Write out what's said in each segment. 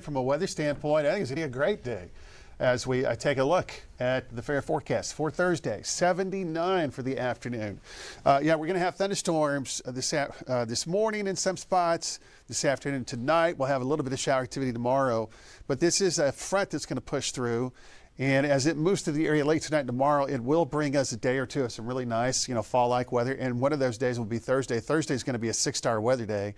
from a weather standpoint, I think it's going to be a great day as I take a look at the fair forecast for Thursday. 79 for the afternoon. Yeah, we're going to have thunderstorms this morning in some spots. This afternoon, tonight, we'll have a little bit of shower activity tomorrow. But this is a front that's going to push through. And as it moves to the area late tonight and tomorrow, it will bring us a day or two of some really nice, fall-like weather. And one of those days will be Thursday. Thursday is going to be a 6-star weather day.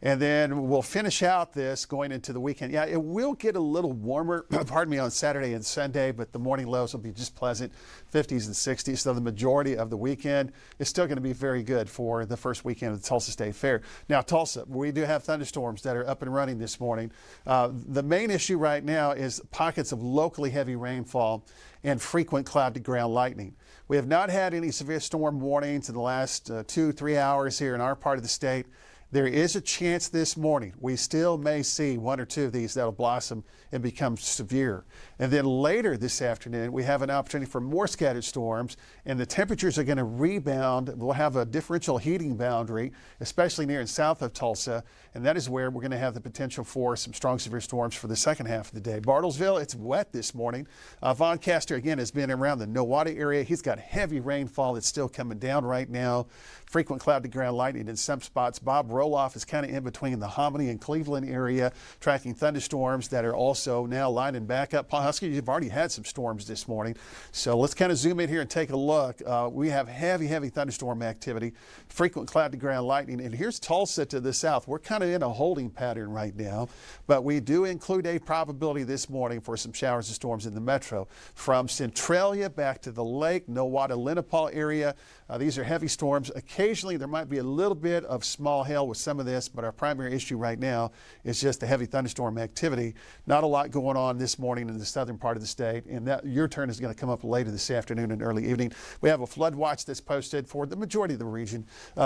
And then we'll finish out this going into the weekend. Yeah, it will get a little warmer, pardon me, on Saturday and Sunday, but the morning lows will be just pleasant, 50s and 60s. So the majority of the weekend is still going to be very good for the first weekend of the Tulsa State Fair. Now, Tulsa, we do have thunderstorms that are up and running this morning. The main issue right now is pockets of locally heavy rainfall and frequent cloud-to-ground lightning. We have not had any severe storm warnings in the last 2-3 hours here in our part of the state. There is a chance this morning we still may see one or two of these that'll blossom and become severe. And then later this afternoon, we have an opportunity for more scattered storms, and the temperatures are going to rebound. We'll have a differential heating boundary, especially near and south of Tulsa, and that is where we're going to have the potential for some strong severe storms for the second half of the day. Bartlesville, it's wet this morning. Von Caster, again, has been around the Nowata area. He's got heavy rainfall that's still coming down right now. Frequent cloud-to-ground lightning in some spots. Bob Roloff is kind of in between the Hominy and Cleveland area, tracking thunderstorms that are also now lining back up. Paul Husky, you've already had some storms this morning. So let's kind of zoom in here and take a look. We have heavy thunderstorm activity, frequent cloud-to-ground lightning. And here's Tulsa to the south. We're kind of in a holding pattern right now, but we do include a probability this morning for some showers and storms in the metro. From Centralia back to the lake, Nowata, Lenapaw area. These are heavy storms. Occasionally, there might be a little bit of small hail with some of this, but our primary issue right now is just the heavy thunderstorm activity. Not a lot going on this morning in the southern part of the state, and that your turn is going to come up later this afternoon and early evening. We have a flood watch that's posted for the majority of the region.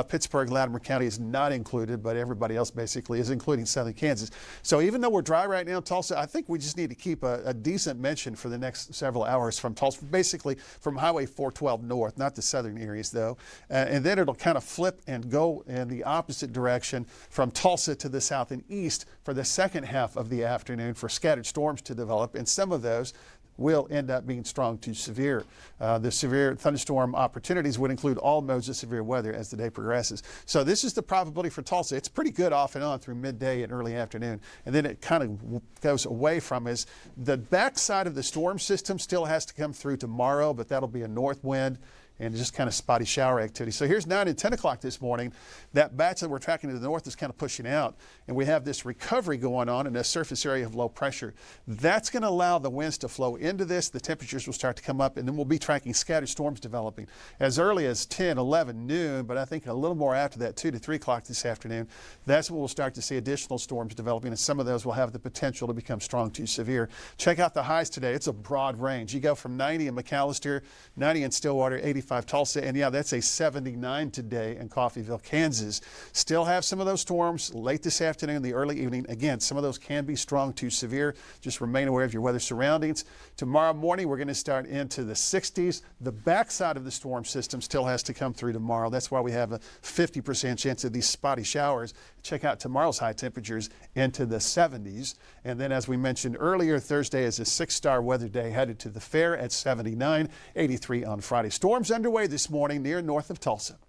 Pittsburgh, Latimer County is not included, but everybody else basically is, including southern Kansas. So even though we're dry right now in Tulsa, I think we just need to keep a decent mention for the next several hours from Tulsa, basically from Highway 412 north, not the southern areas though. And then it'll kind of flip and go in the opposite direction from Tulsa to the south and east for the second half of the afternoon for scattered storms to develop, and some of those will end up being strong to severe. The severe thunderstorm opportunities would include all modes of severe weather as the day progresses. So this is the probability for Tulsa. It's pretty good off and on through midday and early afternoon, and then it kind of goes away from us. The backside of the storm system still has to come through tomorrow, but that'll be a north wind and just kind of spotty shower activity. So here's 9 and 10 o'clock this morning. That batch that we're tracking to the north is kind of pushing out, and we have this recovery going on in a surface area of low pressure. That's going to allow the winds to flow into this. The temperatures will start to come up, and then we'll be tracking scattered storms developing as early as 10, 11, noon, but I think a little more after that, 2 to 3 o'clock this afternoon. That's when we'll start to see additional storms developing, and some of those will have the potential to become strong to severe. Check out the highs today. It's a broad range. You go from 90 in McAllister, 90 in Stillwater, 85 Tulsa, and yeah, that's a 79 today in Coffeyville, Kansas. Still have some of those storms late this afternoon, the early evening. Again, some of those can be strong to severe. Just remain aware of your weather surroundings. Tomorrow morning, we're going to start into the 60s. The backside of the storm system still has to come through tomorrow. That's why we have a 50% chance of these spotty showers. Check out tomorrow's high temperatures into the 70s. And then, as we mentioned earlier, Thursday is a 6-star weather day, headed to the fair at 79, 83 on Friday. Storms underway this morning near north of Tulsa.